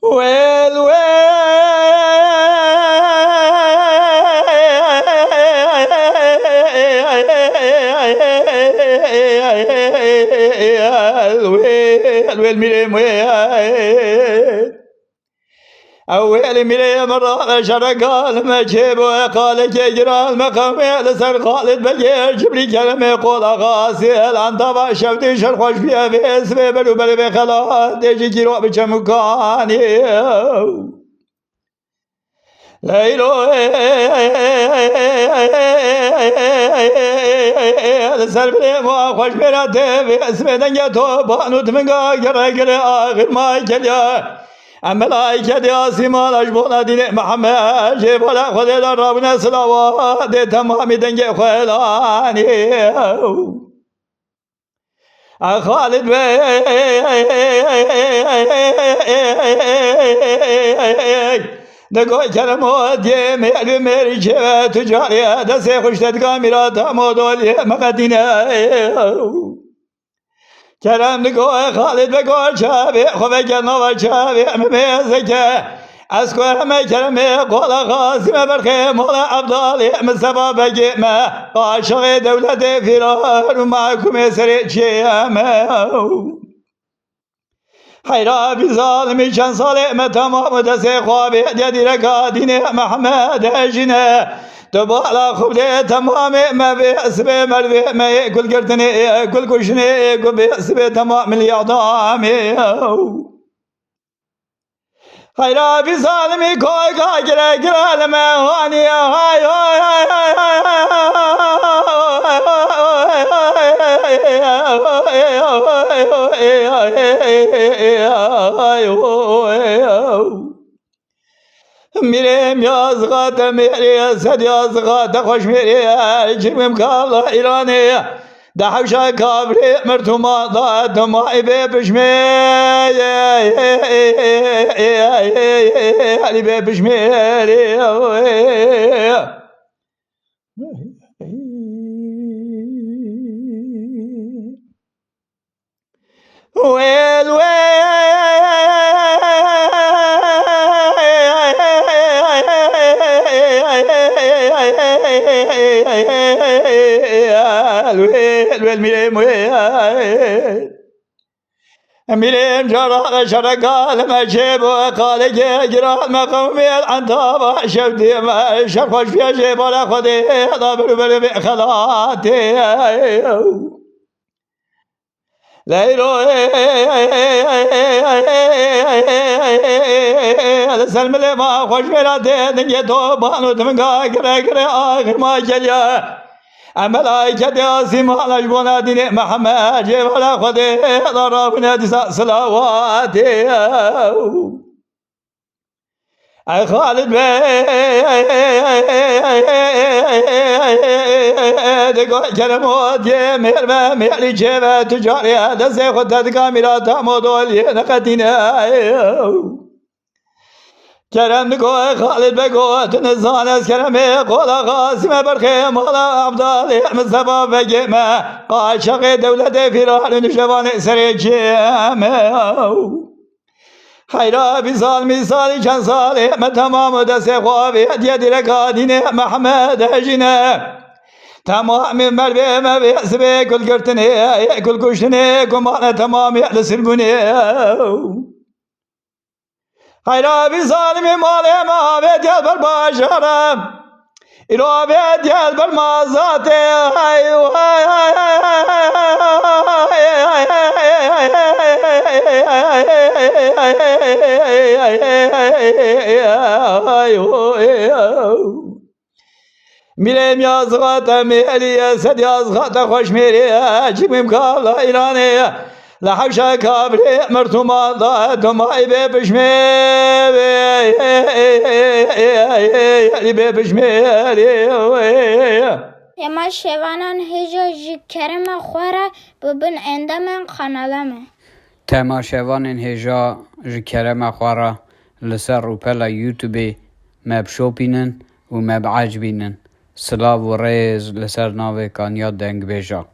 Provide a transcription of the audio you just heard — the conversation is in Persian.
ويل ويل ميريم ويل أول ميريم مرة شرقال ما جيبوا قال جيجرا المقام لسر خالد بلجير جبري كلمة قول غاسل عن طبع شوتي شرخوش فيها في اسمه بلو بلو بخلاص ديجي جيرو بجمكاني ليلو لسر بلي خوش بيراته في اسمه دنجتو بانو تمنقا قرى آخر ما يكليا ملائكة آسمان أجبونا دين محمد جبولا خذ ربنا صلوات تمام دنج خلاني خالد دقوي كلمات يميل ميري شبه تجاري دسي خشتت كاميرات مودولي مقدينة کرم نگاه خالد بگاه چابی خوبه گناه چابی ممیزه از که همه کرمه قول خاصم برخی مولا عبدالی مصطفى بگیمه عاشق دولت فرار و محکوم سر چیمه حیرا بی ظالمی چند ساله تمام دست خوابی دیدی رکا دین محمد جنه تبالا خوب ده تمام ما به اسبه مرد ما كل قرتني كل كشني كل باسبه تمام اليعظامي خيرا في ظالمي كوي كاجرا جرا لما هاني هاي میرم یازغات میری سد یازغات خوش میری جمم کالا ایرانی دهوشا کابری مرتوما داد مای به بشمی علی به بشمی ويل ويل ميريم ميريم جرى شرقا لما جيبوا قال جرى المقومي عن طابع شفتي ما شرخوش فيها جيبوا لا خذي ضابر بلو بخلاتي ليلو السلم اللي ما خوش بلاده دنيتو بانو تمنقا قرى آخر ما جليا ملائكة آسمان أجبونا دين محمد جبلا خذي ضربنا دساء صلواتي خالد دقوي كلمات يمير ما ميري جيبه تجاري هذا سيخد كاميرات مودولي نقدينا کرم نگاه خالد بگو تنزان از کرمه قولا قاسم برخی مولا عبدالی مصطفى بگیمه عاشق دولت فرار نشوان سر جیمه حیرا بی ظالمی سالی چند سالی تمام دست خوابی دیدی رکا دین محمد جنه تمام مربی مبی سبی کل گرتنی کل کشتنی کمان تمامی لسرگونی حیرا بی ظالمی مالی ما بیدیل بر باشرم ایرو بیدیل بر مازاتی میرم یازغات میری سد یازغات خوش میری جمیم کالا ایرانی لحوشا كابري مرتوما ضاد ماي ببشمي ببشمي اما شوانان هجا جکرم خوره ببن اندامن خانالمه تماشاوان هجا جکرم خوره لسر روپلا یوتیوبی مب شوپینن و مب عجبینن سلاو و ریز لسر ناوه کانیا دنگ بیجا